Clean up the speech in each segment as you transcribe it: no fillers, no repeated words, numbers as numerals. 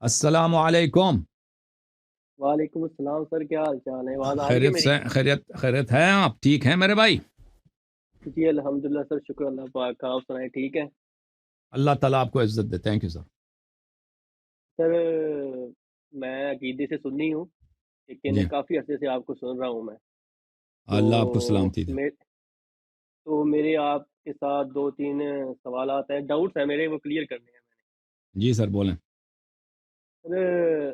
السلام علیکم. وعلیکم السلام سر، کیا حال چال ہے؟ آواز آ رہی ہے خیریت سے میری؟ خیریت ہے؟ آپ ٹھیک ہیں میرے بھائی؟ جی الحمدللہ سر، شکر اللہ پاک کا، آپ سنائیں ٹھیک ہے؟ اللہ تعالیٰ آپ کو عزت دے. تھینک یو سر. سر میں عقیدے سے سنی ہوں، لیکن جی کافی عرصے سے آپ کو سن رہا ہوں میں. اللہ آپ کو تو سلامتی دے. میرے آپ کے ساتھ دو تین سوالات ہیں، ڈاؤٹس ہیں میرے، وہ کلیئر کرنے ہیں جی سر بولیں. سر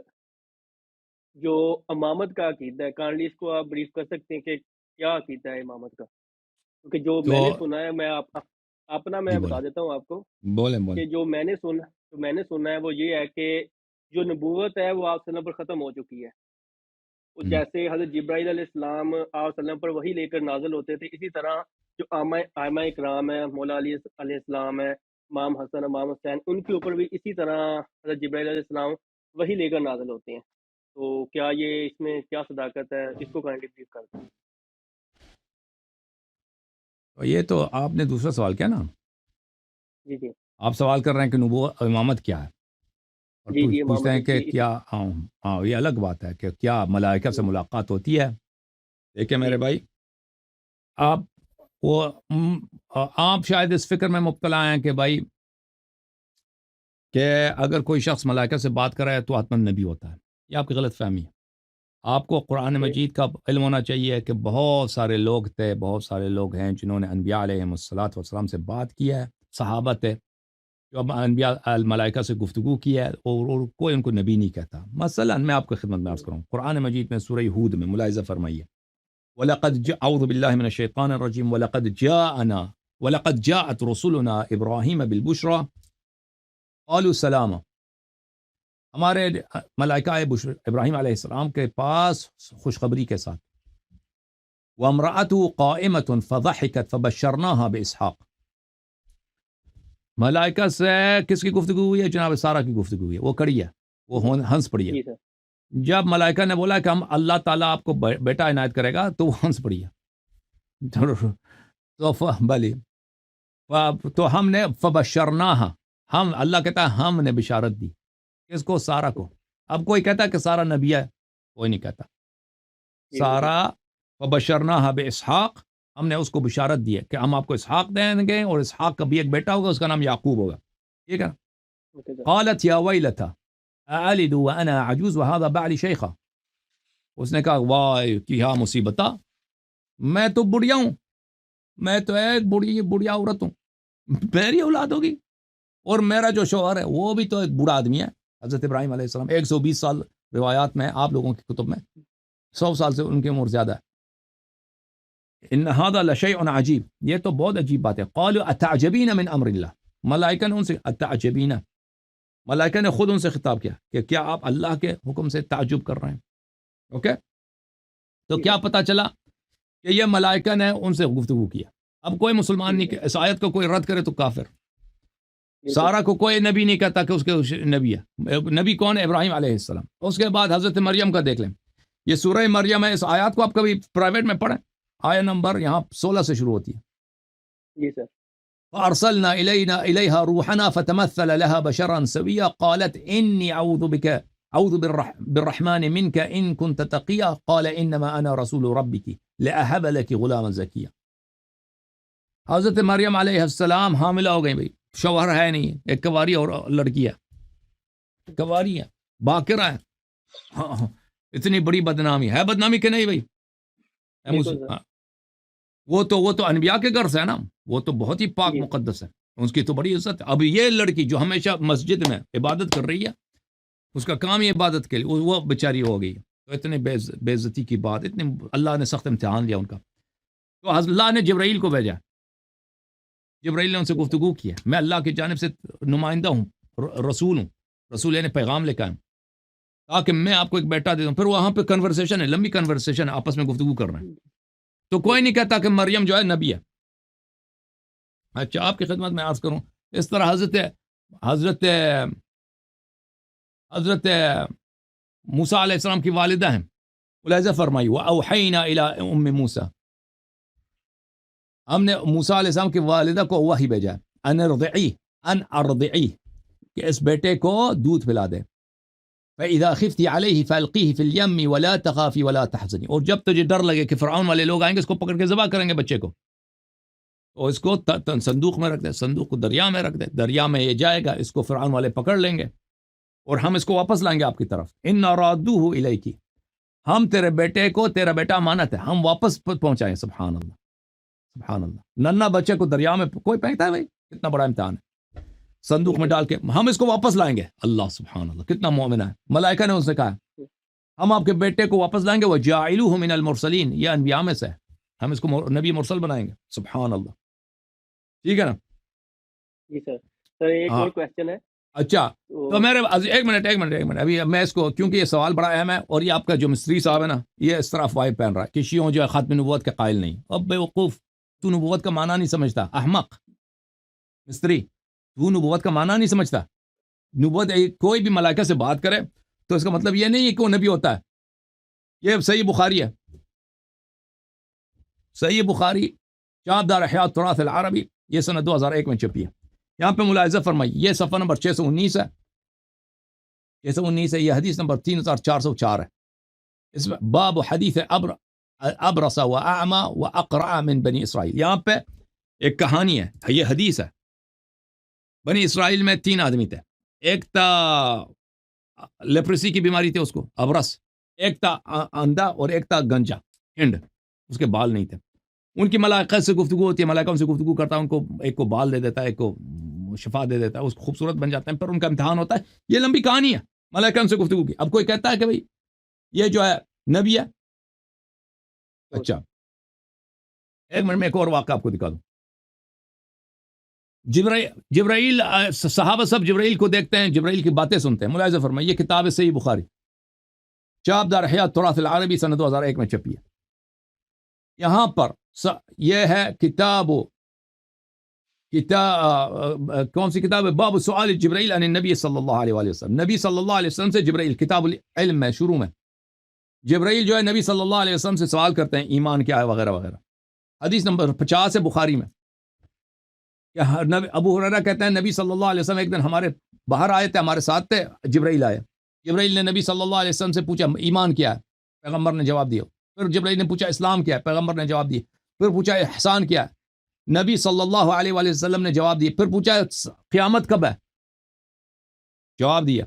جو امامت کا عقیدہ ہے، کائنڈلی اس کو آپ بریف کر سکتے ہیں کہ کیا عقیدہ ہے امامت کا؟ کیونکہ جو تو میں نے سنا ہے، اپنا جی میں بولیں بتا دیتا ہوں آپ کو بولیں. کہ جو میں نے سنا ہے وہ یہ ہے کہ جو نبوت ہے وہ آپ صلی اللہ علیہ وسلم پر ختم ہو چکی ہے. وہ ہم، جیسے حضرت جبرائیل علیہ السلام آپ صلی اللہ علیہ وسلم پر وہی لے کر نازل ہوتے تھے، اسی طرح جو آئمہ اکرام ہے، مولا علی علیہ السلام ہے، امام حسن، امام حسین، ان کے اوپر بھی اسی طرح حضرت جبرائیل علیہ السلام وہی لے کر نازل ہوتے ہیں. تو کیا یہ اس میں کیا صداقت ہے؟ اس کو کائنڈلی بریف کر دیں. تو یہ تو آپ نے دوسرا سوال کیا نا. جی جی آپ سوال کر رہے ہیں کہ نبوت امامت کیا ہے، اور جی جی پوچھتے امامت ہیں کہ جی کیا یہ الگ بات ہے کہ کیا ملائکہ سے جی ملاقات ہوتی ہے. دیکھیں جی میرے بھائی، آپ وہ آپ شاید اس فکر میں مبتلا ہیں کہ بھائی کہ اگر کوئی شخص ملائکہ سے بات کر رہا ہے تو حتماً نبی ہوتا ہے. یہ آپ کی غلط فہمی ہے. آپ کو قرآن اوکے مجید کا علم ہونا چاہیے کہ بہت سارے لوگ تھے، بہت سارے لوگ ہیں جنہوں نے انبیاء علیہ الصلوۃ والسلام سے بات کی ہے. صحابہ تھے جو اب انبیاء الملائکہ سے گفتگو کی ہے، اور کوئی ان کو نبی نہیں کہتا. مثلا میں آپ کو خدمت میں عرض کروں، قرآن مجید میں سورہ ہود میں ملاحظہ فرمائیے، اعوذ باللہ من الشیطان الرجیم وَلَقَدْ جَاءَتْ رُسُلُنَا إِبْرَاهِيمَ بِالْبُشْرَى قَالُوا سَلَامًا. ہمارے ملائکہ ابراہیم علیہ السلام کے پاس خوشخبری کے ساتھ، وَامْرَأَتُهُ قَائِمَةٌ فَضَحِكَتْ فَبَشَّرْنَاهَا بِإِسْحَاقَ. ملائکہ سے کس کی گفتگو ہوئی ہے؟ جناب سارہ کی گفتگو ہوئی ہے. وہ کڑی ہے، وہ ہنس پڑی ہے. جی سر جب ملائکہ نے بولا کہ ہم اللہ تعالیٰ آپ کو بیٹا عنایت کرے گا، تو وہ ہنس پڑی ہے. تو بلی تو ہم نے فبشرناہا، ہم اللہ کہتا ہے ہم نے بشارت دی. کس کو؟ سارہ کو. اب کوئی کہتا ہے کہ سارہ نبی ہے، کوئی نہیں کہتا. جی جی سارہ فبشرناہا باسحاق، ہم نے اس کو بشارت دی ہے کہ ہم آپ کو اسحاق دیں گے، اور اسحاق کا بھی ایک بیٹا ہوگا، اس کا نام یعقوب ہوگا. ٹھیک ہے. اوکے سر قالت یا ویلتا اعلد وانا عجوز وهذا بعلی شیخا. اس نے کہا واہ کیا مصیبتا، میں تو بڑھیا ہوں، میں تو ایک بڑھیا عورت ہوں، میری اولاد ہوگی، اور میرا جو شوہر ہے وہ بھی تو ایک بوڑھا آدمی ہے. حضرت ابراہیم علیہ السلام 120 سال روایات میں، آپ لوگوں کی کتب میں 100 سال سے ان کی عمر زیادہ ہے. ان هذا لشیء عجیب، یہ تو بہت عجیب بات ہے. قالوا اتعجبین من امر اللہ، ملائکہ نے ان سے اتعجبین، ملائکہ نے خود ان سے خطاب کیا کہ کیا آپ اللہ کے حکم سے تعجب کر رہے ہیں. اوکے. تو جی کیا سر پتا چلا کہ یہ ملائکہ نے ان سے گفتگو کیا. اب کوئی مسلمان جی نہیں سر کہ اس آیت کو کوئی رد کرے تو کافر. بالکل سارا کو کوئی نبی نہیں کہتا کہ اس کے نبی ہے. نبی کون ہے؟ ابراہیم علیہ السلام. اس کے بعد حضرت مریم کا دیکھ لیں، یہ سورہ مریم ہے. اس آیات کو آپ کبھی پرائیویٹ میں پڑھیں، آیا نمبر یہاں 16 سے شروع ہوتی ہے. جی سر فأرسلنا إليها روحنا فتمثل لها بشرا سويا قالت إني أعوذ بالرحمن منك إن كنت تقيا قال إنما أنا رسول ربك لأهب لك غلاما زكيا. حضرت مریم علیہ السلام حاملہ ہو گئی. بھائی شوہر ہے نہیں، ایک کواری اور لڑکی ہے، کواری ہے، باکرہ ہے. ہاں، اتنی بڑی بدنامی ہے، بدنامی کہ نہیں بھائی؟ بالکل سر وہ تو انبیاء کے گھر سے ہے نا، وہ تو بہت ہی پاک جی سر مقدس ہے، اس کی تو بڑی عزت ہے. اب یہ لڑکی جو ہمیشہ مسجد میں عبادت کر رہی ہے، اس کا کام ہی عبادت کے لیے، وہ بیچاری ہو گئی. تو اتنے بے عزتی کی بات، اتنے اللہ نے سخت امتحان لیا ان کا. تو اللہ نے جبرائیل کو بھیجا، جبرائیل نے ان سے جی سر گفتگو کی ہے. میں اللہ کی جانب سے نمائندہ ہوں، رسول ہوں، رسول یعنی پیغام لے کے آئیں تاکہ میں آپ کو ایک بیٹا دے دوں. پھر وہاں پہ کنورسیشن ہے، لمبی کنورسیشن ہے، آپس میں گفتگو کر رہے ہیں. تو جی کوئی سر نہیں کہتا کہ مریم جو ہے نبی ہے. اچھا آپ کی خدمت میں عرض کروں، اس طرح حضرت حضرت موسیٰ علیہ السلام کی والدہ ہیں، ملاحظہ فرمائی وَأَوْحَيْنَا إِلَىٰ أُمِّ موسیٰ، ہم نے موسیٰ علیہ السلام کی والدہ کو وحی بھیجا ان ارضعی کہ اس بیٹے کو دودھ پلا دے. فَإِذَا خِفْتِ عَلَيْهِ فَأَلْقِيهِ فِي الْيَمِّ وَلَا تَخَافِي وَلَا تَحْزَنِي. اور جب تجھے ڈر لگے کہ فرعون والے لوگ آئیں گے اس کو پکڑ کے ذبح کریں گے بچے کو، اور اس کو صندوق میں رکھ دے، صندوق کو دریا میں رکھ دے، دریا میں یہ جائے گا، اس کو فرعون والے پکڑ لیں گے اور ہم اس کو واپس لائیں گے آپ کی طرف. اِنَّا رَادُّوهُ إِلَيْكِ. ہم تیرے بیٹے کو، تیرا بیٹا امانت ہے، ہم واپس پہنچائیں. سبحان اللہ، سبحان اللہ. ننا بچے کو دریا میں کوئی پھینکتا ہے بھائی؟ کتنا بڑا امتحان ہے. صندوق میں ڈال کے ہم اس کو واپس لائیں گے. اللہ سبحان اللہ، کتنا مومن ہے. ملائکہ نے ان سے کہا ہم آپ کے بیٹے کو واپس لائیں گے. وَجَاعِلُوهُ مِنَ الْمُرْسَلِينَ. یہ انبیاء میں سے ہے، ہم اس کو نبی مرسل بنائیں گے. سبحان اللہ. ٹھیک ہے نا؟ جی سر. سر ایک اور کویسچن ہے. اچھا تو میرے ایک منٹ ابھی میں اس کو، کیونکہ یہ سوال بڑا اہم ہے اور یہ آپ کا جو مستری صاحب ہے نا، یہ اس طرح فائب پہن رہا ہے کہ شیعوں جو ہے ختم نبوت کے قائل نہیں. اب بے وقوف، تو نبوت کا معنی نہیں سمجھتا. احمق مستری، تو نبوت کا معنی نہیں سمجھتا. نبوت کوئی بھی ملائکہ سے بات کرے تو اس کا مطلب یہ نہیں ہے کہ وہ نبی ہوتا ہے. یہ صحیح بخاری ہے، صحیح بخاری چاپ دار احیاء التراث العربی، یہ سنہ 2001 میں چھپی ہے. یہاں پہ ملاحظہ فرمائی، یہ صفحہ نمبر 619 ہے، 619 ہے. یہ حدیث نمبر 3404 ہے. اس میں باب حدیث ابرص واعمى واقرع من بنی اسرائیل. یہاں پہ ایک کہانی ہے، یہ حدیث ہے. بنی اسرائیل میں 3 آدمی تھے. ایک تھا لیپریسی کی بیماری تھی اس کو، ابرص. ایک تھا اندھا اور ایک تھا گنجا، ہنڈ، اس کے بال نہیں تھے. ان کی ملائکہ سے گفتگو ہوتی ہے، ملائکہ ان سے گفتگو کرتا ہے، ان کو ایک کو بال دے دیتا ہے، ایک کو شفا دے دیتا ہے، اس کو خوبصورت بن جاتے ہیں. پھر ان کا امتحان ہوتا ہے. یہ لمبی کہانی ہے، ملائکہ ان سے گفتگو کی. اب کوئی کہتا ہے کہ بھئی یہ جو ہے نبی ہے. اچھا ایک منٹ میں ایک اور واقعہ آپ کو دکھا دوں. جبرائیل صحابہ سب جبرائیل کو دیکھتے ہیں، جبرائیل کی باتیں سنتے ہیں. ملاحظہ فرمائیں، یہ کتاب ہے صحیح بخاری، چاپ دار احیاء التراث العربی، سنہ 2001 میں چھپی ہے. یہاں پر یہ ہے کون سی کتاب ہے؟ باب سؤال جبرائیل عن النبی صلی اللہ علیہ وآلہ وسلم. نبی صلی اللہ علیہ وسلم سے جبرائیل، کتاب العلم میں شروع میں جبرائیل جو ہے نبی صلی اللہ علیہ وسلم سے سوال کرتے ہیں ایمان کیا ہے وغیرہ وغیرہ. حدیث نمبر 50 ہے بخاری میں. ابو ہریرہ کہتے ہیں نبی صلی اللہ علیہ وسلم ایک دن ہمارے باہر آئے تھے، ہمارے ساتھ تھے. جبرائیل آئے، جبرائیل نے نبی صلی اللہ علیہ وسلم سے پوچھا ایمان کیا ہے، پیغمبر نے جواب دیا. پھر جبرائیل نے پوچھا اسلام کیا ہے، پیغمبر نے جواب دیا. پھر پوچھا احسان کیا ہے، نبی صلی اللہ علیہ وآلہ وسلم نے جواب دیا. پھر پوچھا قیامت کب ہے، جواب دیا.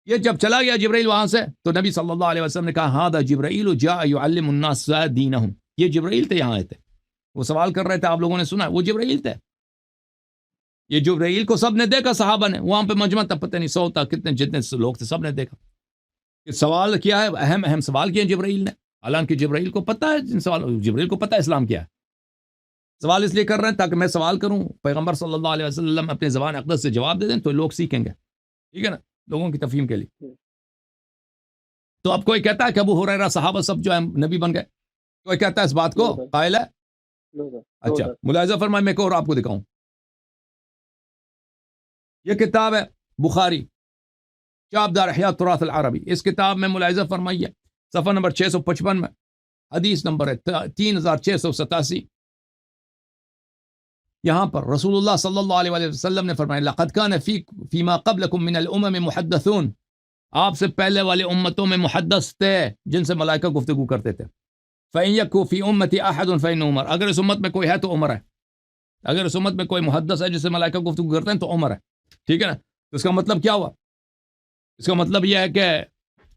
یہ جب چلا گیا جبرائیل وہاں سے تو نبی صلی اللہ علیہ وسلم نے کہا ہذا جبرائیل جاء يعلم الناس دینہم. یہ جبرائیل تھے، یہاں آئے تھے، وہ سوال کر رہے تھے، آپ لوگوں نے سنا، وہ جبرائیل تھے. یہ جبرائیل کو سب نے دیکھا، صحابہ نے، وہاں پہ مجمع تھا، پتہ نہیں 100 تھا کتنے، جتنے لوگ تھے سب نے دیکھا. کہ سوال کیا ہے، اہم سوال کیا جبرائیل نے. حالانکہ جبرائیل کو پتہ ہے جبرائیل کو پتہ ہے اسلام کیا ہے. سوال اس لیے کر رہے ہیں تاکہ میں سوال کروں، پیغمبر صلی اللہ علیہ وسلم اپنے زبان اقدس سے جواب دے دیں تو لوگ سیکھیں گے. ٹھیک ہے نا، لوگوں کی تفہیم کے لیے. تو اب کوئی کہتا ہے کہ ابو ہریرہ صحابہ سب جو ہے نبی بن گئے، کوئی کہتا ہے اس بات کو قائل ہے. اچھا ملاحظہ فرمائیں، میں ایک اور آپ کو دکھاؤں. یہ کتاب ہے بخاری، چاپ دار احیاء التراث العربی. اس کتاب میں ملاحظہ فرمائیے صفحہ نمبر 655 میں حدیث نمبر ہے 3687. یہاں پر رسول اللہ صلی اللہ علیہ وسلم نے فرمایا لقد كان فيما قبلكم من الامم محدثون. آپ سے پہلے والے امتوں میں محدث تھے جن سے ملائکہ گفتگو کرتے تھے. فإن يكن في امتي احد فإن عمر. اگر اس امت میں کوئی ہے تو عمر ہے. اگر اس امت میں کوئی محدث ہے جس سے ملائکہ گفتگو کرتے ہیں تو عمر ہے. ٹھیک ہے نا. تو اس کا مطلب کیا ہوا؟ اس کا مطلب یہ ہے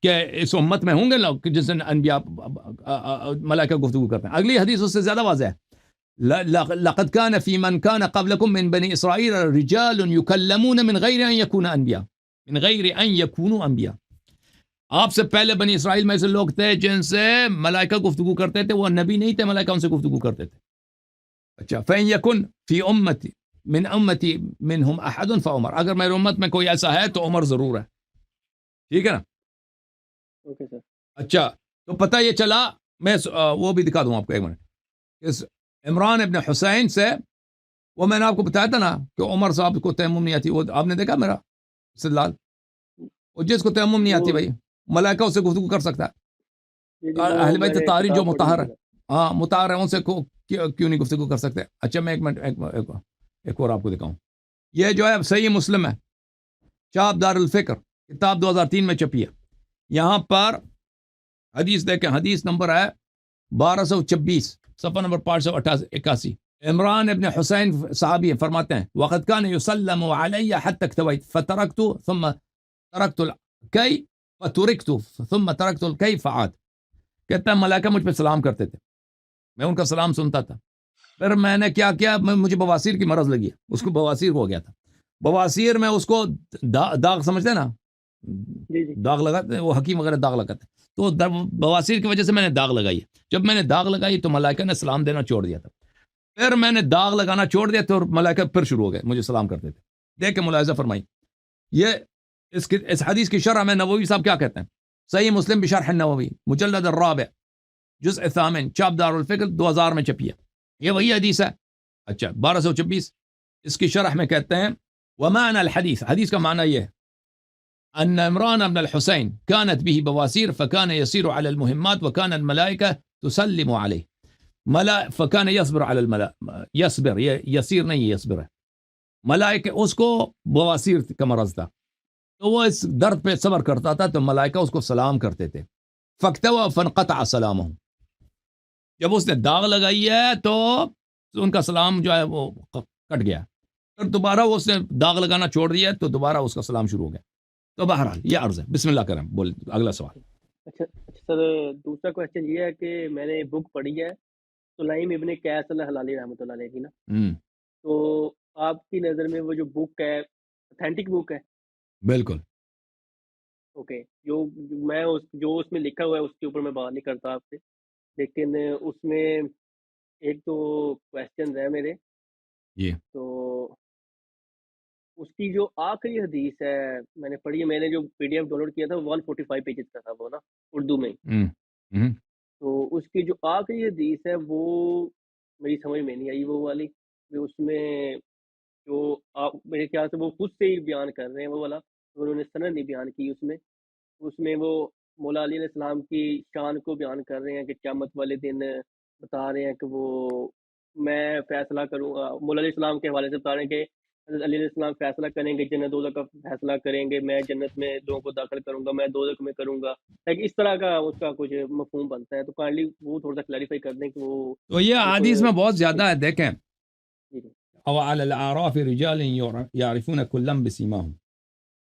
کہ اس امت میں ہوں گے لوگ جن سے انبیاء ملائکہ گفتگو کرتے ہیں. اگلی حدیث اس سے زیادہ واضح ہے. لقد كان في من كان قبلكم من بني اسرائيل رجال يكلمون من غير ان يكونوا انبياء، من غير ان يكونوا انبياء. آپ سے پہلے بنی اسرائیل میں سے لوگ تھے جن سے ملائکہ گفتگو کرتے تھے، وہ نبی نہیں تھے، ملائکہ ان سے گفتگو کرتے تھے. اچھا فإن يكن في امتي من امتی منهم احد فعمر. اگر میرے امت میں کوئی ایسا ہے تو عمر ضرور ہے. ٹھیک ہے نا. Okay sir. اچھا تو پتہ یہ چلا، میں وہ بھی دکھا دوں آپ کو ایک منٹ. اس عمران ابن حسین سے، وہ میں نے آپ کو بتایا تھا نا کہ عمر صاحب کو تیمم نہیں آتی، وہ آپ نے دیکھا میرا استدلال. وہ جس کو تیمم نہیں آتی بھائی ملائکہ اس سے گفتگو کر سکتا ہے. اہل بیت طاہرین جو مطہر ہے، ہاں مطہر ہے، ان سے کیوں نہیں گفتگو کر سکتے. اچھا میں ایک منٹ ایک اور آپ کو دکھاؤں. یہ جو ہے صحیح مسلم ہے، چاپ دار الفکر کتاب 2003 میں چھپی ہے. یہاں پر حدیث دیکھیں، حدیث نمبر ہے 1226، صفحہ نمبر 581. عمران ابن حسین صحابی ہیں، فرماتے ہیں وقد كان يسلم علي حتى اكتويت فتركت ثم تركت الكي فتركت ثم تركت الكي فعاد. کہتا ہے ملائکہ مجھ پہ سلام کرتے تھے، میں ان کا سلام سنتا تھا، پھر میں نے کیا کیا، مجھے بواسیر کی مرض لگی ہے، اس کو بواسیر ہو گیا تھا. بواسیر میں اس کو داغ سمجھتے ہیں نا، جی جی داغ لگاتے ہیں، وہ حکیم وغیرہ داغ لگاتے ہیں، تو بواسیر کی وجہ سے میں نے داغ لگائی ہے. جب میں نے داغ لگائی تو ملائکہ نے سلام دینا چھوڑ دیا تھا، پھر میں نے داغ لگانا چھوڑ دیا تو ملائکہ پھر شروع ہو گئے مجھے سلام کرتے تھے. دیکھ کے ملاحظہ فرمائی. یہ اس حدیث کی شرح میں نووی صاحب کیا کہتے ہیں؟ صحیح مسلم بشرح النووی مجلد الرابع جزء الثامن چاپ دار الفکر 2000 میں چھپی ہے. یہ وہی حدیث ہے. اچھا 1226 اس کی شرح میں کہتے ہیں ومعنى الحديث، حدیث کا معنی یہ ہے ان عمران بن الحسين كانت به بواسير فكان يسير على المهمات وكان الملائكة تسلم عليه فكان يصبر على يصبر يسير نہیں يصبر ہے، ملائکہ اس کو بواسیر کا مرض تھا تو وہ اس درد پہ صبر کرتا تھا تو ملائکہ اس کو سلام کرتے تھے. فاكتوى فانقطع سلامه، جب اس نے داغ لگائی ہے تو ان کا سلام جو ہے وہ کٹ گیا، پھر دوبارہ اس نے داغ لگانا چھوڑ دیا تو دوبارہ اس کا سلام شروع ہو گیا. تو بہرحال یہ عرض ہے. بسم اللہ کریں، بول اگلا سوال. اچھا سر، دوسرا کوشچن یہ ہے کہ میں نے بک پڑھی ہے سلیم ابن قیس الحلالی رحمۃ اللہ علیہ کی نا، تو آپ کی نظر میں وہ جو بک ہے اتھینٹک بک ہے؟ بالکل. اوکے، جو اس میں لکھا ہوا ہے اس کے اوپر میں بات نہیں کرتا آپ سے، لیکن اس میں ایک تو کوشچن ہے میرے. جی تو اس کی جو آخری حدیث ہے میں نے پڑھی ہے، میں نے جو P D F download کیا تھا 145 پیجز کا تھا وہ نا، اردو میں. تو اس کی جو آخری حدیث ہے وہ میری سمجھ میں نہیں آئی، وہ والی اس میں جو آپ میرے خیال سے وہ خود سے ہی بیان کر رہے ہیں وہ والا، انہوں نے سند نہیں بیان کی اس میں وہ مولا علی علیہ السلام کی شان کو بیان کر رہے ہیں کہ قیامت والے دن بتا رہے ہیں کہ وہ میں فیصلہ کروں گا، مولا علیہ السلام کے حوالے سے بتا رہے ہیں کہ حضرت علی علیہ السلام فیصلہ کریں گے، جنت دوزخ کا فیصلہ کریں گے، میں جنت میں لوگوں کو داخل کروں گا، میں دوزخ میں کروں گا، لیکن اس طرح کا اس کا کچھ مفہوم بنتا ہے. تو کائنڈلی وہ تھوڑا سا کلیریفائی کر دیں کہ وہ تو یہ حدیث میں بہت زیادہ ہے. دیکھیں جی جی او علی الاعراف رجال یعرفون کلا بسیماہم.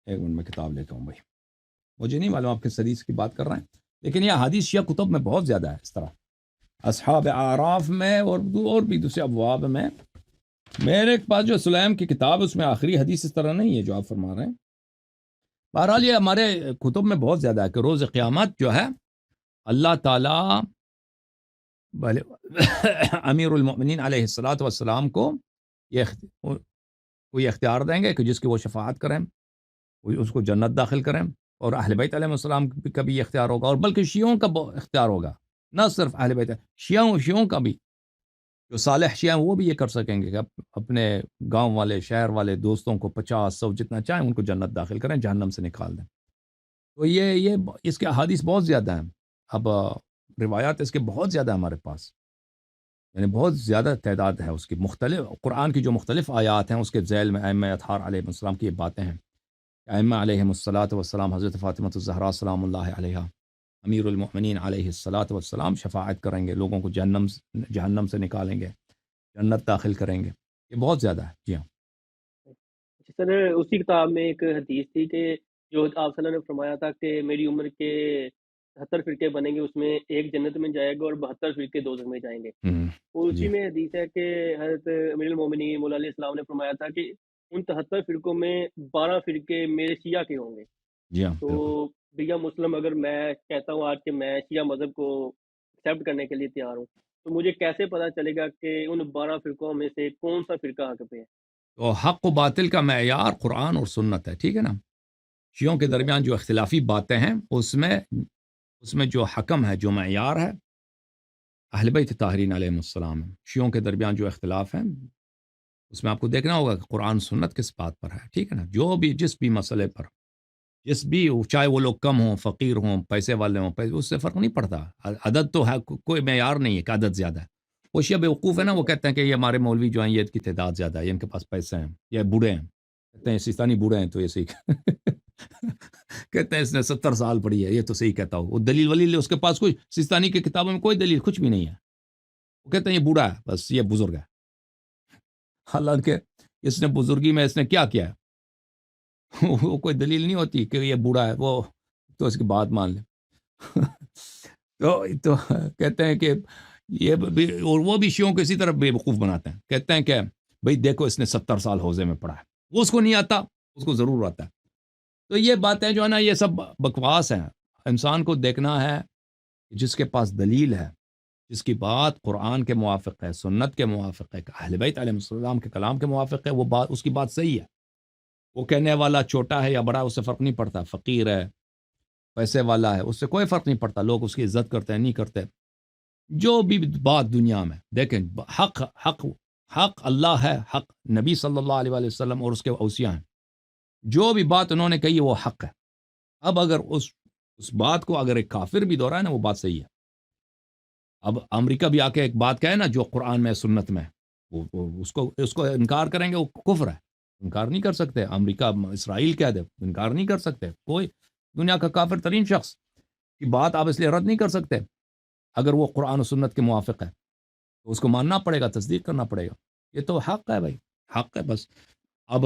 ایک منٹ میں کتاب لیتا ہوں بھائی، مجھے نہیں معلوم آپ کس حدیث کی بات کر رہے ہیں، لیکن یہ حدیث شیعہ کتب میں بہت زیادہ ہے اس طرح، اصحاب اعراف میں اور بھی دوسرے ابواب میں. میرے پاس جو سلیم کی کتاب ہے اس میں آخری حدیث اس طرح نہیں ہے جو آپ فرما رہے ہیں. بہرحال یہ ہمارے کتب میں بہت زیادہ ہے کہ روز قیامت جو ہے اللہ تعالیٰ امیر المؤمنین علیہ الصلاۃ والسلام کو کوئی اختیار دیں گے کہ جس کی وہ شفاعت کریں، اس کو جنت داخل کریں، اور اہل بیت علیہ السلام کا بھی اختیار ہوگا، اور بلکہ شیعوں کا اختیار ہوگا، نہ صرف اہل بیت، شیعوں کا بھی، جو صالح شیعہ وہ بھی یہ کر سکیں گے کہ اپنے گاؤں والے شہر والے دوستوں کو 50-100 جتنا چاہیں ان کو جنت داخل کریں، جہنم سے نکال دیں. تو یہ اس کے احادیث بہت زیادہ ہیں. اب روایات اس کے بہت زیادہ ہمارے پاس، یعنی بہت زیادہ تعداد ہے اس کی. مختلف قرآن کی جو مختلف آیات ہیں اس کے ذیل میں ائمہ اطہار علیہ السلام کی یہ باتیں ہیں. ائمہ علیہم الصلاۃ والسلام، حضرت فاطمہ الزہرا سلام اللہ علیہا، امیر المؤمنین علیہ الصلاۃ والسلام شفاعت کریں گے، لوگوں کو جہنم سے نکالیں گے، جنت داخل کریں گے. یہ بہت زیادہ ہے. جی ہاں سر، اسی کتاب میں ایک حدیث تھی کہ جو آپ صلی اللہ علیہ وسلم نے فرمایا تھا کہ میری عمر کے 70 فرقے بنیں گے، اس میں ایک جنت میں جائے گا اور 72 فرقے دوزخ میں جائیں گے. اور اسی میں حدیث ہے کہ حضرت امیر المومنین مولا علیہ السلام نے فرمایا تھا کہ ان 73 فرقوں میں 12 فرقے میرے شیعہ کے ہوں گے. جی ہاں. تو بھیا مسلم اگر میں کہتا ہوں آج کہ میں شیعہ مذہب کو ایکسیپٹ کرنے کے لیے تیار ہوں، تو مجھے کیسے پتہ چلے گا کہ ان 12 فرقوں میں سے کون سا فرقہ حق پہ ہے؟ تو حق و باطل کا معیار قرآن اور سنت ہے، ٹھیک ہے نا. شیعوں کے درمیان جو اختلافی باتیں ہیں اس میں جو حکم ہے، جو معیار ہے، اہل بیت طاہرین علیہ السلام ہے. شیعوں کے درمیان جو اختلاف ہیں اس میں آپ کو دیکھنا ہوگا کہ قرآن سنت کس بات پر ہے، ٹھیک ہے نا. جو بھی جس بھی مسئلے پر، چاہے وہ لوگ کم ہوں، فقیر ہوں، پیسے والے ہوں، اس سے فرق نہیں پڑتا. عدد تو ہے، کوئی معیار نہیں ہے کہ عدد زیادہ ہے. وہ شیعہ بیوقوف ہے نا، وہ کہتے ہیں کہ یہ ہمارے مولوی جو ہیں یہ کی تعداد زیادہ ہے، ان کے پاس پیسے ہیں، یہ بوڑھے ہیں، کہتے ہیں سیستانی بوڑھے ہیں تو یہ سیکھ کہتے ہیں اس نے 70 سال پڑھی ہے، یہ تو صحیح کہتا ہو، وہ دلیل ولیل اس کے پاس کوئی، سیستانی کی کتابوں میں کوئی دلیل کچھ بھی نہیں ہے، وہ کہتے ہیں یہ بوڑھا ہے، بس یہ بزرگ ہے، حالانکہ اس نے بزرگی میں اس نے کیا کیا ہے وہ کوئی دلیل نہیں ہوتی کہ یہ بوڑھا ہے، وہ تو اس کی بات مان لے تو کہتے ہیں کہ یہ بھی، اور وہ بھی شیعوں کو اسی طرح بے وقوف بناتے ہیں، کہتے ہیں کہ بھئی دیکھو اس نے 70 سال حوزے میں پڑھا ہے، وہ اس کو نہیں آتا، اس کو ضرور آتا ہے۔ تو یہ باتیں جو ہے نا، یہ سب بکواس ہیں۔ انسان کو دیکھنا ہے جس کے پاس دلیل ہے، جس کی بات قرآن کے موافق ہے، سنت کے موافق ہے، اہل بیت علیہ السلام کے کلام کے موافق ہے، وہ بات، اس کی بات صحیح ہے۔ وہ کہنے والا چھوٹا ہے یا بڑا، اس سے فرق نہیں پڑتا، فقیر ہے، پیسے والا ہے، اس سے کوئی فرق نہیں پڑتا، لوگ اس کی عزت کرتے ہیں نہیں کرتے۔ جو بھی بات دنیا میں دیکھیں، حق حق حق اللہ ہے، حق نبی صلی اللہ علیہ وآلہ وسلم اور اس کے اوصیاء ہیں، جو بھی بات انہوں نے کہی وہ حق ہے۔ اب اگر اس بات کو اگر ایک کافر بھی دہرائے نا، وہ بات صحیح ہے۔ اب امریکہ بھی آ کے ایک بات کہے نا جو قرآن میں سنت میں، وہ اس کو انکار کریں گے، وہ کفر ہے، انکار نہیں کر سکتے۔ امریکہ اسرائیل کہہ دے، انکار نہیں کر سکتے، کوئی دنیا کا کافر ترین شخص کی بات آپ اس لیے رد نہیں کر سکتے۔ اگر وہ قرآن و سنت کے موافق ہے تو اس کو ماننا پڑے گا، تصدیق کرنا پڑے گا، یہ تو حق ہے بھائی، حق ہے بس۔ اب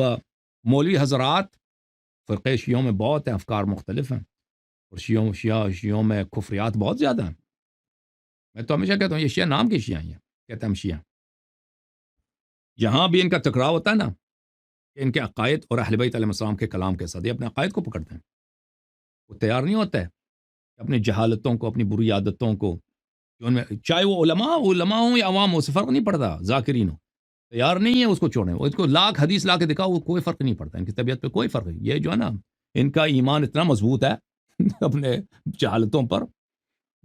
مولوی حضرات فرقے شیعوں میں بہت ہیں، افکار مختلف ہیں، اور شیعوں میں کفریات بہت زیادہ ہیں۔ میں تو ہمیشہ کہتا ہوں یہ شیعہ نام کے شیعہ ہیں، کہتے ہیں ہم شیعہ۔ جہاں بھی ان کا ٹکراؤ ہوتا ہے نا، کہ ان کے عقائد اور اہل بیت علیہ السلام کے کلام کے ساتھ، یہ اپنے عقائد کو پکڑتے ہیں، وہ تیار نہیں ہوتا ہے اپنی جہالتوں کو، اپنی بری عادتوں کو، جو ان میں، چاہے وہ علماء ہوں یا عوام ہوں، اس سے فرق نہیں پڑتا، ذاکرین ہوں، تیار نہیں ہے اس کو چھوڑیں، وہ اس کو لاکھ حدیث لا کے دکھاؤ، وہ کوئی فرق نہیں پڑتا، ان کی طبیعت پہ کوئی فرق نہیں۔ یہ جو ہے نا، ان کا ایمان اتنا مضبوط ہے اپنے جہالتوں پر،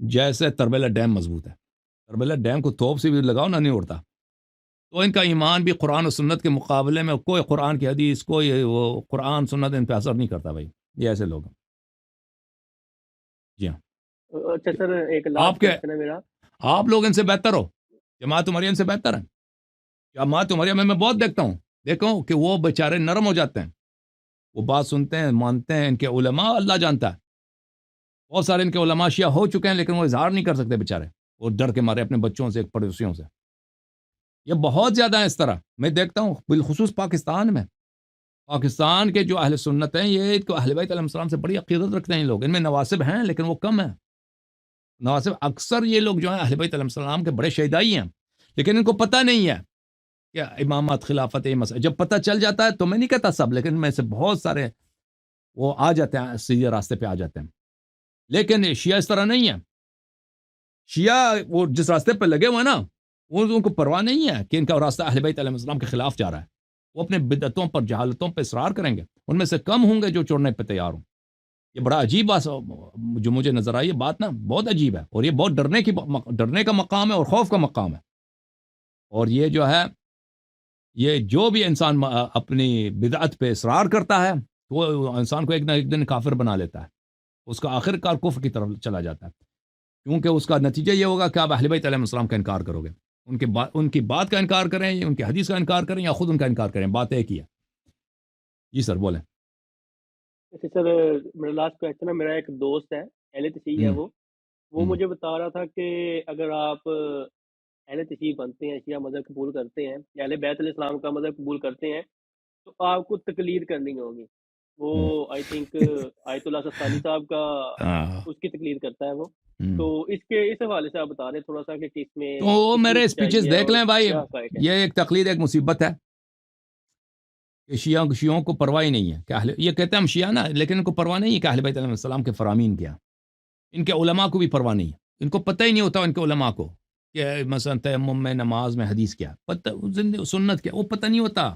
جیسے تربیلا ڈیم مضبوط ہے۔ تربیلا ڈیم کو توپ سے بھی لگاؤ نہ، نہیں اڑتا۔ تو ان کا ایمان بھی قرآن و سنت کے مقابلے میں، کوئی قرآن کی حدیث، کوئی وہ قرآن سنت ان پہ اثر نہیں کرتا بھائی، یہ ایسے لوگ ہیں۔ جی ہاں، اچھا سر، ایک آپ لاسٹ کے کوشچن ہے میرا۔ آپ لوگ ان سے بہتر ہو، جماعت مریم سے بہتر ہیں۔ جماعت مریم میں بہت دیکھوں کہ وہ بیچارے نرم ہو جاتے ہیں، وہ بات سنتے ہیں، مانتے ہیں، ان کے علماء اللہ جانتا ہے، بہت سارے ان کے علماء شیعہ ہو چکے ہیں، لیکن وہ اظہار نہیں کر سکتے بیچارے، وہ ڈر کے مارے اپنے بچوں سے، پڑوسیوں سے۔ یہ بہت زیادہ ہے اس طرح، میں دیکھتا ہوں بالخصوص پاکستان میں۔ پاکستان کے جو اہل سنت ہیں، یہ تو اہل بیت علیہ السلام سے بڑی عقیدت رکھتے ہیں، لوگ ان میں نواسب ہیں لیکن وہ کم ہیں۔ نواسب اکثر یہ لوگ جو ہیں اہل بیت علیہ السلام کے بڑے شیدائی ہیں، لیکن ان کو پتہ نہیں ہے کہ امامت، خلافت، یہ مسئلہ جب پتہ چل جاتا ہے تو، میں نہیں کہتا سب، لیکن میں سے بہت سارے وہ آ جاتے ہیں، سیدھے راستے پہ آ جاتے ہیں۔ لیکن شیعہ اس طرح نہیں ہے، شیعہ وہ جس راستے پہ لگے ہوئے ہیں نا، وہ ان کو پرواہ نہیں ہے کہ ان کا راستہ اہل بیت علیہ السلام کے خلاف جا رہا ہے، وہ اپنے بدعتوں پر، جہالتوں پہ اصرار کریں گے، ان میں سے کم ہوں گے جو چھوڑنے پہ تیار ہوں۔ یہ بڑا عجیب بات جو مجھے نظر آئی، یہ بات نا بہت عجیب ہے، اور یہ بہت ڈرنے کا مقام ہے اور خوف کا مقام ہے۔ اور یہ جو ہے، یہ جو بھی انسان اپنی بدعت پہ اصرار کرتا ہے، وہ انسان کو ایک نہ ایک دن کافر بنا لیتا ہے، اس کا آخر کار کفر کی طرف چلا جاتا ہے، کیونکہ اس کا نتیجہ یہ ہوگا کہ آپ اہل بیت علیہ السلام کا انکار کرو گے، ان کی بات کا انکار کریں، ان کی حدیث کا انکار کریں، یا خود ان کا انکار کریں، بات ایک ہی ہے۔ جی سر بولیں۔ اچھا سر، میرا لاسٹ کوشچن ہے، میرا ایک دوست ہے، اہل تشیع ہے، وہ مجھے بتا رہا تھا کہ اگر آپ اہل تشیع بنتے ہیں، شیعہ مذہب قبول کرتے ہیں، یا اہل بیت علیہ السلام کا مذہب قبول کرتے ہیں، تو آپ کو تقلید کرنی ہوگی۔ وہ آئی تھنک آیت اللہ سستانی صاحب کا، اس کی تقلید کرتا ہے وہ۔ تو اس حوالے سے آپ بتا رہے تھوڑا سا کہ کس میں تو میرے تقلید اسپیچز چاہیے دیکھ اور لیں بھائی، کیا حقائق ہے۔ یہ ایک تقلید، ایک مصیبت ہے کہ شیعوں کو پرواہ ہی نہیں ہے کہ یہ کہتے ہیں ہم شیعہ نا، لیکن ان کو پرواہ نہیں ہے کہ اہل بیت علیہ السلام کے فرامین کیا، ان کے علماء کو بھی پرواہ نہیں ہے، ان کو پتہ ہی نہیں ہوتا ان کے علماء کو کہ مثلا تیمم میں، نماز میں حدیث کیا پتہ، سنت کیا، وہ پتہ نہیں ہوتا،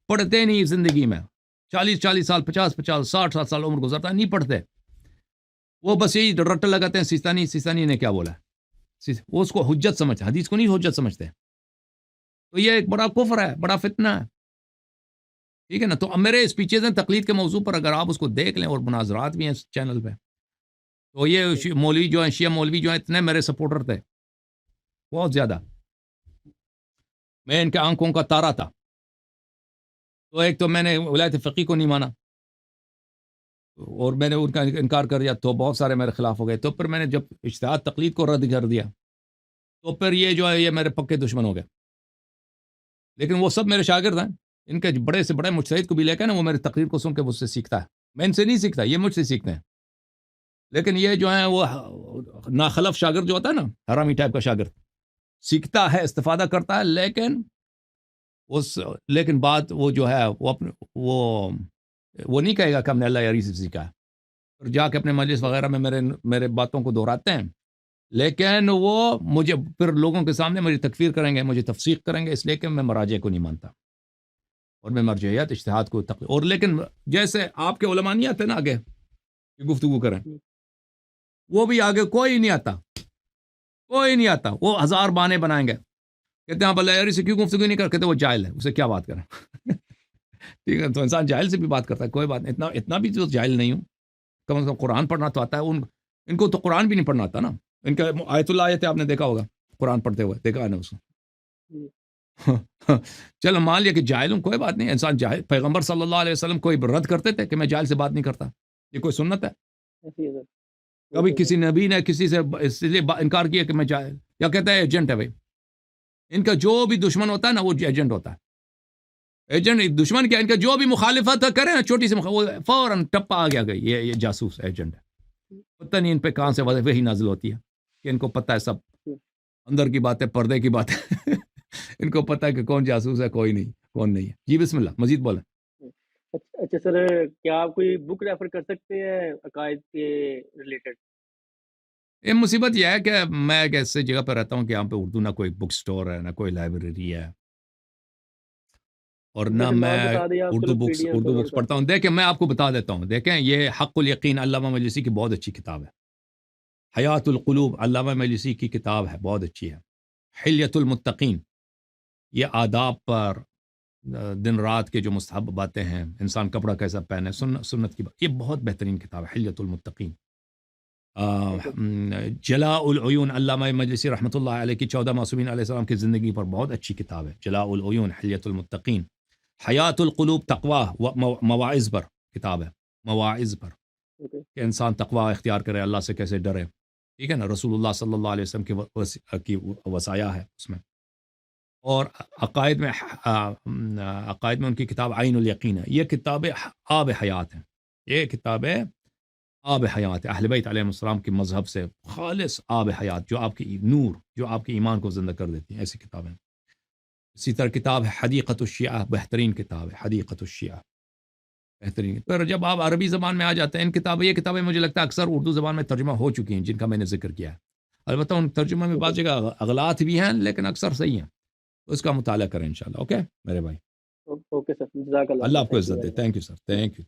پڑھتے نہیں زندگی میں، 40 سال، 50 60 سال عمر گزرتا ہے، نہیں پڑھتے، وہ بس یہی رٹ لگاتے ہیں، سیستانی نے کیا بولا، وہ اس کو حجت سمجھتے، حدیث کو نہیں حجت سمجھتے، تو یہ ایک بڑا کفر ہے، بڑا فتنہ ہے، ٹھیک ہے نا۔ تو اب میرے اسپیچز ہیں تقلید کے موضوع پر، اگر آپ اس کو دیکھ لیں، اور مناظرات بھی ہیں اس چینل پہ، تو یہ مولوی جو ہیں، شیعہ مولوی جو ہیں، اتنے میرے سپورٹر تھے، بہت زیادہ، میں ان کے آنکھوں کا تارا تھا۔ تو ایک تو میں نے ولایت فقیہ کو نہیں مانا، اور میں نے ان کا انکار کر دیا تو بہت سارے میرے خلاف ہو گئے. تو پھر میں نے جب اجتہاد تقلید کو رد کر دیا تو پھر یہ جو ہے یہ میرے پکے دشمن ہو گئے. لیکن وہ سب میرے شاگرد ہیں. ان کے بڑے سے بڑے مجتہد کو بھی لے کے نا وہ میری تقریر کو سن کے مجھ سے سیکھتا ہے. میں ان سے نہیں سیکھتا, یہ مجھ سے سیکھتے ہیں. لیکن یہ جو ہے وہ ناخلف شاگرد جو ہوتا ہے نا, حرامی ٹائپ کا شاگرد, سیکھتا ہے, استفادہ کرتا ہے, لیکن بات وہ جو ہے وہ نہیں کہے گا کہ ہم نے اللہ یاری سے سیکھا ہے. اور جا کے اپنے مجلس وغیرہ میں میرے باتوں کو دہراتے ہیں, لیکن وہ مجھے پھر لوگوں کے سامنے مجھے تکفیر کریں گے, مجھے تفسیق کریں گے, اس لیے کہ میں مراجع کو نہیں مانتا اور میں مرجعیت اجتہاد کو اور لیکن جیسے آپ کے علماء نہیں آتے نا آگے گفتگو کریں, وہ بھی آگے کوئی نہیں آتا. وہ 1000 بہانے بنائیں گے, کہتے ہیں آپ اللہ یاری سے کیوں گفتگو نہیں کر, کہتے وہ جاہل ہے, اسے کیا بات کریں. ٹھیک ہے, تو انسان جاہل سے بھی بات کرتا ہے, کوئی بات نہیں, اتنا بھی تو جاہل نہیں ہوں, کم از کم قرآن پڑھنا تو آتا ہے. ان کو تو قرآن بھی نہیں پڑھنا آتا نا. ان کا آیت اللہ آیت آپ نے دیکھا ہوگا قرآن پڑھتے ہوئے, دیکھا ہے نا اس کو. چلو مان لیا کہ جاہل ہوں, کوئی بات نہیں, انسان جاہل. پیغمبر صلی اللہ علیہ وسلم کوئی رد کرتے تھے کہ میں جاہل سے بات نہیں کرتا, یہ کوئی سنت ہے؟ کبھی کسی نبی نے کسی سے اس لیے انکار کیا کہ میں جاہل, یا کہتا ہے ایجنٹ ہے بھائی. ان کا جو بھی دشمن ہوتا ہے نا وہ ایجنٹ ہوتا ہے. ایجنٹ دشمن کیا, ان کا جو بھی مخالفت کرے نا چھوٹی سی وہ فوراً ٹپا آ گیا گئی, یہ جاسوس ایجنٹ ہے. پتہ نہیں ان پہ کہاں سے وہی نازل ہوتی ہے کہ ان کو پتہ ہے سب اندر کی باتیں, پردے کی باتیں. ان کو پتہ ہے کہ کون جاسوس ہے, کوئی نہیں, کون نہیں ہے. جی بسم اللہ, مزید بولیں. اچھا سر, کیا آپ کوئی بک ریفر کر سکتے ہیں عقائد کے ریلیٹڈ؟ یہ مصیبت یہ ہے کہ میں ایک ایسے جگہ پہ رہتا ہوں کہ یہاں پہ اردو نہ کوئی بک سٹور ہے, نہ کوئی لائبریری ہے, اور نہ میں اردو بکس پڑھتا ہوں. دیکھیں میں آپ کو بتا دیتا ہوں, دیکھیں یہ حق الیقین علامہ مجلسی کی بہت اچھی کتاب ہے. حیات القلوب علامہ مجلسی کی کتاب ہے, بہت اچھی ہے. حلیۃ المتقین, یہ آداب پر دن رات کے جو مستحب باتیں ہیں, انسان کپڑا کیسا پہنے, سنت کی بات, یہ بہت بہترین کتاب ہے حلیۃ المتقین. جلاء العیون علامہ مجلسی رحمۃ اللہ علیہ کی 14 معصومین علیہ السلام کی زندگی پر بہت اچھی کتاب ہے, جلاء العیون حلیۃ المتقین. حیات القلوب تقوی مواعظ پر کتاب ہے, مواعظ پر کہ انسان تقوی اختیار کرے, اللہ سے کیسے ڈرے. ٹھیک ہے نا, رسول اللہ صلی اللہ علیہ وسلم کی وصایا ہے اس میں. اور عقائد میں ان کی کتاب عین الیقین ہے. یہ کتابیں آب حیات ہیں, یہ کتابیں آب حیات ہے, اہل بیت علیہ السلام کے مذہب سے خالص آب حیات, جو آپ کی نور, جو آپ کے ایمان کو زندہ کر دیتی ہیں, ایسی کتابیں. اسی طرح کتاب ہے حدیقۃ الشیعہ, بہترین کتاب ہے حدیقۃ الشیعہ, بہترین. پر جب آپ عربی زبان میں آ جاتے ہیں, یہ کتابیں مجھے لگتا ہے اکثر اردو زبان میں ترجمہ ہو چکی ہیں, جن کا میں نے ذکر کیا ہے. البتہ ان ترجمہ میں بعض جگہ اغلاط بھی ہیں, لیکن اکثر صحیح ہیں. اس کا مطالعہ کریں انشاءاللہ. اوکے میرے بھائی, اوکے سر, جزاک اللہ. اللہ آپ کو عزت دے. Thank you sir, thank you.